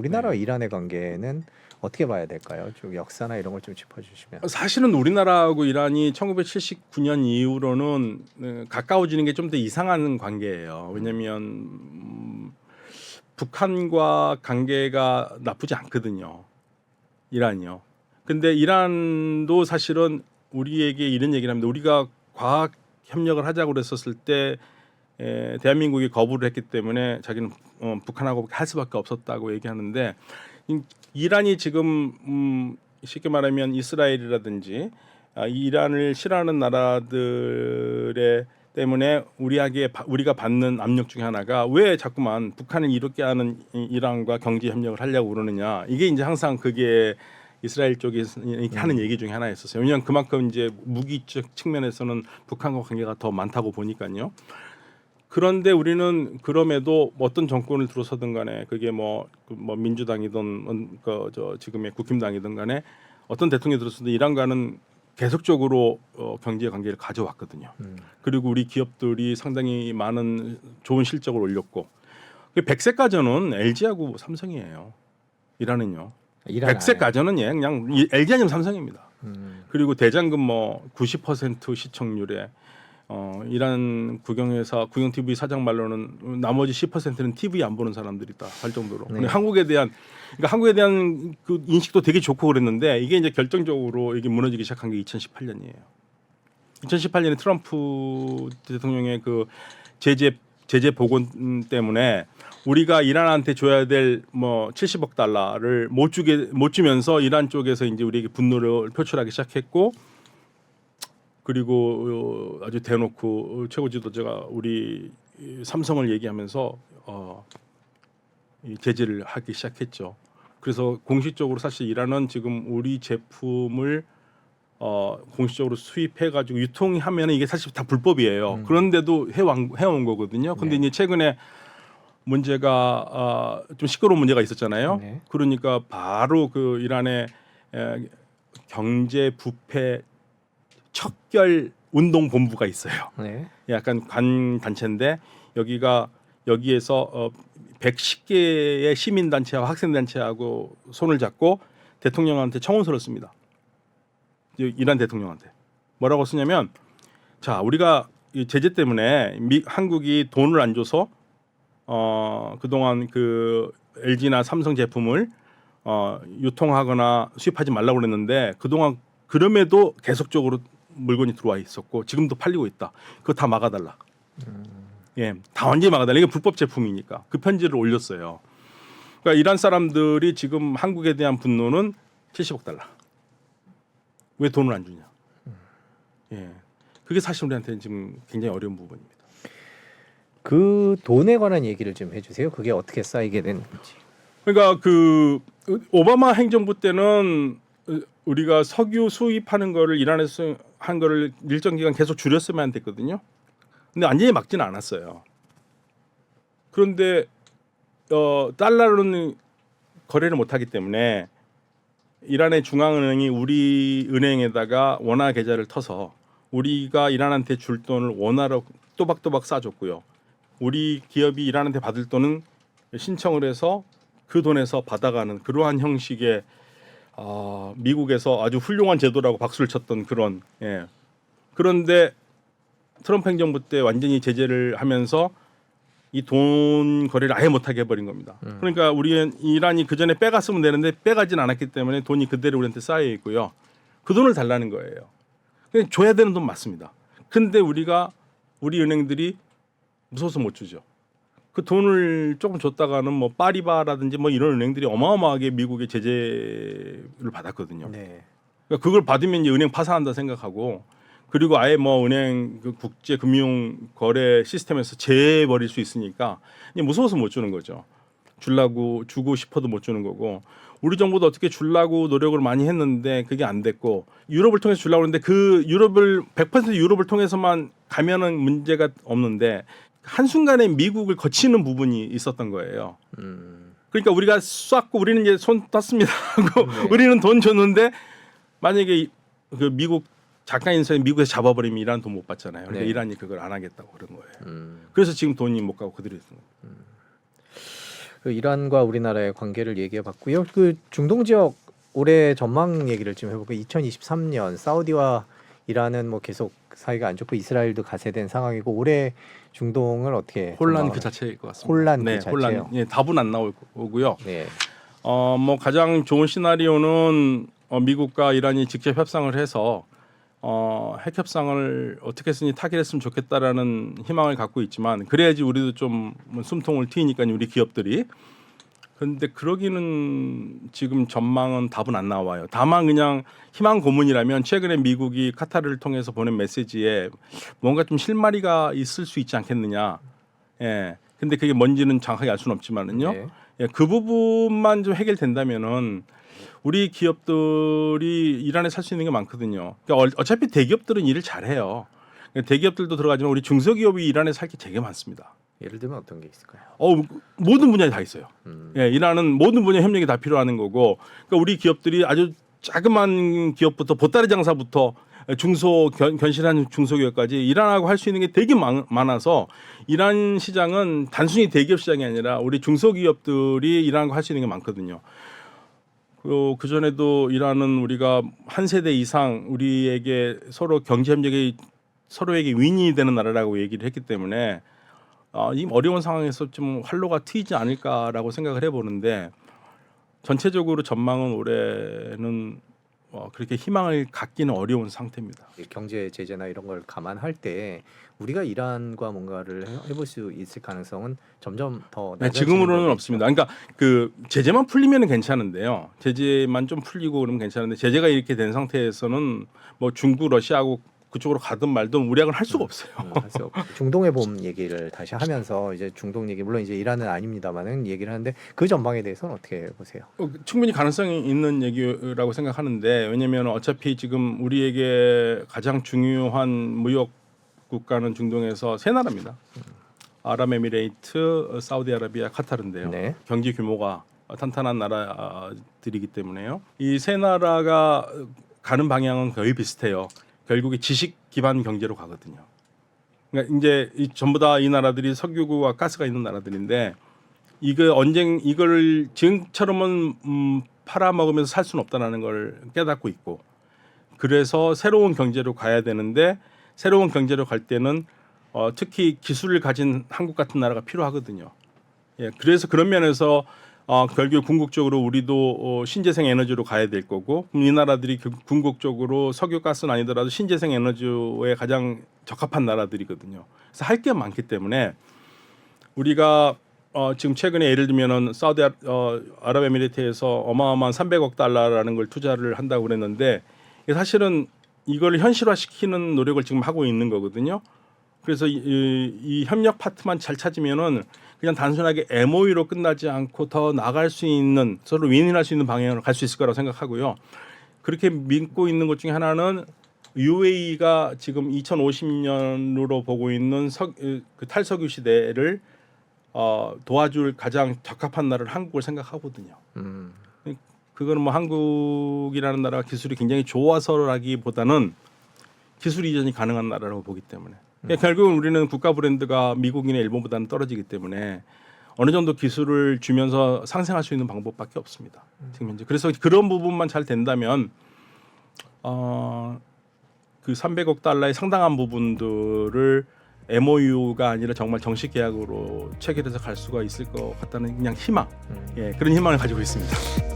우리나라와 네. 이란의 관계는 어떻게 봐야 될까요? 좀 역사나 이런 걸 좀 짚어주시면. 사실은 우리나라하고 이란이 1979년 이후로는 가까워지는 게 좀 더 이상한 관계예요. 왜냐하면 북한과 관계가 나쁘지 않거든요. 이란이요. 근데 이란도 사실은 우리에게 이런 얘기를 합니다. 우리가 과학 협력을 하자고 그랬었을 때 대한민국이 거부를 했기 때문에 자기는 북한하고 할 수밖에 없었다고 얘기하는데 이란이 지금 쉽게 말하면 이스라엘이라든지 이란을 싫어하는 나라들의 때문에 우리가 받는 압력 중에 하나가 왜 자꾸만 북한을 이롭게 하는 이란과 경제 협력을 하려고 그러느냐. 이게 이제 항상 그게 이스라엘 쪽이 이렇게 하는 얘기 중에 하나였었어요. 왜냐하면 그만큼 이제 무기적 측면에서는 북한과 관계가 더 많다고 보니까요. 그런데 우리는 그럼에도 어떤 정권을 들어서든 간에 그게 뭐 민주당이든 지금의 국힘당이든 간에 어떤 대통령이 들어서든 이란과는 계속적으로 경제 관계를 가져왔거든요. 그리고 우리 기업들이 상당히 많은 좋은 실적을 올렸고 100세 가전은 LG하고 삼성이에요. 이란은요. 이란 100세 가전은 그냥 LG 아니면 삼성입니다. 그리고 대장금 뭐 90% 시청률에 이란 국영 TV 사장 말로는 나머지 10%는 TV 안 보는 사람들이다 할 정도로. 네. 근데 한국에 대한 그 인식도 되게 좋고 그랬는데 이게 이제 결정적으로 이게 무너지기 시작한 게 2018년이에요. 2018년에 트럼프 대통령의 그 제재 복원 때문에 우리가 이란한테 줘야 될 뭐 70억 달러를 못 주면서 이란 쪽에서 이제 우리에게 분노를 표출하기 시작했고. 그리고 아주 대놓고 최고 지도자가 우리 삼성을 얘기하면서 이 제재를 하기 시작했죠. 그래서 공식적으로 사실 이란은 지금 우리 제품을 공식적으로 수입해가지고 유통하면 이게 사실 다 불법이에요. 그런데도 해온 거거든요. 근데 네. 이제 최근에 문제가 좀 시끄러운 문제가 있었잖아요. 네. 그러니까 바로 그 이란의 경제 부패 척결 운동 본부가 있어요. 네. 약간 관 단체인데 여기에서 110개의 시민 단체와 학생 단체하고 손을 잡고 대통령한테 청원서를 씁니다. 이란 대통령한테 뭐라고 쓰냐면 자 우리가 이 제재 때문에 한국이 돈을 안 줘서 그동안 그 LG나 삼성 제품을 유통하거나 수입하지 말라고 그랬는데 그동안 그럼에도 계속적으로 물건이 들어와 있었고 지금도 팔리고 있다. 그거 다 막아달라. 예, 다 완전히 막아달라. 이게 불법 제품이니까 그 편지를 올렸어요. 그러니까 이란 사람들이 지금 한국에 대한 분노는 70억 달러. 왜 돈을 안 주냐? 예, 그게 사실 우리한테는 지금 굉장히 어려운 부분입니다. 그 돈에 관한 얘기를 좀 해주세요. 그게 어떻게 쌓이게 됐는지. 그러니까 그 오바마 행정부 때는 우리가 석유 수입하는 거를 이란에서 한 거를 일정 기간 계속 줄였으면 됐거든요. 근데 완전히 막지는 않았어요. 그런데 달러로는 거래를 못하기 때문에 이란의 중앙은행이 우리 은행에다가 원화 계좌를 터서 우리가 이란한테 줄 돈을 원화로 또박또박 싸줬고요. 우리 기업이 이란한테 받을 돈은 신청을 해서 그 돈에서 받아가는 그러한 형식의 미국에서 아주 훌륭한 제도라고 박수를 쳤던 그런. 예. 그런데 트럼프 행정부 때 완전히 제재를 하면서 이 돈 거래를 아예 못하게 해버린 겁니다. 그러니까 이란이 그 전에 빼갔으면 되는데 빼가진 않았기 때문에 돈이 그대로 우리한테 쌓여 있고요. 그 돈을 달라는 거예요. 그냥 줘야 되는 돈 맞습니다. 근데 우리 은행들이 무서워서 못 주죠. 그 돈을 조금 줬다가는 뭐 파리바라든지 뭐 이런 은행들이 어마어마하게 미국의 제재를 받았거든요. 네. 그러니까 그걸 받으면 이제 은행 파산한다 생각하고 그리고 아예 뭐 은행 그 국제 금융 거래 시스템에서 제해버릴 수 있으니까 이제 무서워서 못 주는 거죠. 주고 싶어도 못 주는 거고 우리 정부도 어떻게 주려고 노력을 많이 했는데 그게 안 됐고 유럽을 통해서 주려고 했는데 그 100% 유럽을 통해서만 가면은 문제가 없는데 한순간에 미국을 거치는 부분이 있었던 거예요. 그러니까 우리가 쐈고 우리는 이제 손 떴습니다 하고 네. 우리는 돈 줬는데 만약에 그 미국 작가 인사에 미국에서 잡아버리면 이란 돈 못 받잖아요. 그러니까 네. 이란이 그걸 안 하겠다고 그런 거예요. 그래서 지금 돈이 못 가고 그대로 있는 거예요. 그 이란과 우리나라의 관계를 얘기해봤고요. 그 중동 지역 올해 전망 얘기를 좀 해볼까요? 2023년 사우디와 이란은 뭐 계속 사이가 안 좋고 이스라엘도 가세된 상황이고 올해 중동을 어떻게 혼란 전망을 그 자체일 것 같습니다. 혼란 그 네, 자체요? 혼란. 예, 답은 안 나올 거고요. 네. 뭐 가장 좋은 시나리오는 미국과 이란이 직접 협상을 해서 핵 협상을 어떻게 했으니 타결했으면 좋겠다라는 희망을 갖고 있지만 그래야지 우리도 좀 숨통을 트이니까요, 우리 기업들이. 그런데 그러기는 지금 전망은 답은 안 나와요. 다만 그냥 희망 고문이라면 최근에 미국이 카타르를 통해서 보낸 메시지에 뭔가 좀 실마리가 있을 수 있지 않겠느냐. 예. 근데 그게 뭔지는 정확하게 알 수는 없지만은요. 네. 예, 그 부분만 좀 해결된다면은 우리 기업들이 이란에 살 수 있는 게 많거든요. 그러니까 어차피 대기업들은 일을 잘해요. 대기업들도 들어가지만 우리 중소기업이 이란에 살 게 되게 많습니다. 예를 들면 어떤 게 있을까요? 모든 분야에 다 있어요. 예, 이란은 모든 분야 협력이 다 필요하는 거고, 그러니까 우리 기업들이 아주 자그만 기업부터 보따리 장사부터 중소 견실한 중소기업까지 이란하고 할 수 있는 게 되게 많아서 이란 시장은 단순히 대기업 시장이 아니라 우리 중소기업들이 이란하고 할 수 있는 게 많거든요. 그 전에도 이란은 우리가 한 세대 이상 우리에게 서로 경제 협력이 서로에게 윈이 되는 나라라고 얘기를 했기 때문에 이 어려운 상황에서 좀 활로가 트이지 않을까라고 생각을 해보는데 전체적으로 전망은 올해는 그렇게 희망을 갖기는 어려운 상태입니다. 경제 제재나 이런 걸 감안할 때 우리가 이란과 뭔가를 해볼 수 있을 가능성은 점점 더 네, 낮아지는 지금으로는 거겠죠. 없습니다. 그러니까 그 제재만 풀리면은 괜찮은데요. 제재만 좀 풀리고 그러면 괜찮은데 제재가 이렇게 된 상태에서는 뭐 중국, 러시아하고 그쪽으로 가든 말든 우리하고는 할 수가 없어요. 할 수 없고. 중동의 봄 얘기를 다시 하면서 이제 중동 얘기 물론 이제 이란은 아닙니다만은 얘기를 하는데 그 전망에 대해서는 어떻게 보세요? 충분히 가능성이 있는 얘기라고 생각하는데 왜냐하면 어차피 지금 우리에게 가장 중요한 무역 국가는 중동에서 세 나라입니다. 아랍에미레이트, 사우디아라비아, 카타르인데요. 네. 경제 규모가 탄탄한 나라들이기 때문에요. 이 세 나라가 가는 방향은 거의 비슷해요. 결국에 지식 기반 경제로 가거든요. 그러니까 이제 전부 다 이 나라들이 석유와 가스가 있는 나라들인데 이걸 지금처럼은 팔아먹으면서 살 수는 없다는 걸 깨닫고 있고 그래서 새로운 경제로 가야 되는데 새로운 경제로 갈 때는 특히 기술을 가진 한국 같은 나라가 필요하거든요. 예, 그래서 그런 면에서 결국 궁극적으로 우리도 신재생 에너지로 가야 될 거고 이 나라들이 궁극적으로 석유 가스는 아니더라도 신재생 에너지에 가장 적합한 나라들이거든요. 그래서 할 게 많기 때문에 우리가 지금 최근에 예를 들면은 아랍에미리트에서 어마어마한 300억 달러라는 걸 투자를 한다고 그랬는데 사실은 이걸 현실화시키는 노력을 지금 하고 있는 거거든요. 그래서 이 협력 파트만 잘 찾으면은 그냥 단순하게 MOU로 끝나지 않고 더 나갈 수 있는 서로 윈윈할 수 있는 방향으로 갈 수 있을 거라고 생각하고요. 그렇게 믿고 있는 것 중에 하나는 UAE가 지금 2050년으로 보고 있는 그 탈석유 시대를 도와줄 가장 적합한 나라를 한국을 생각하거든요. 그거는 뭐 한국이라는 나라가 기술이 굉장히 좋아서라기보다는 기술 이전이 가능한 나라라고 보기 때문에 그러니까 결국은 우리는 국가 브랜드가 미국이나 일본보다는 떨어지기 때문에 어느 정도 기술을 주면서 상생할 수 있는 방법밖에 없습니다. 지금 현재 그래서 그런 부분만 잘 된다면 그 300억 달러의 상당한 부분들을 MOU가 아니라 정말 정식 계약으로 체결해서 갈 수가 있을 것 같다는 그냥 희망, 예, 그런 희망을 가지고 있습니다.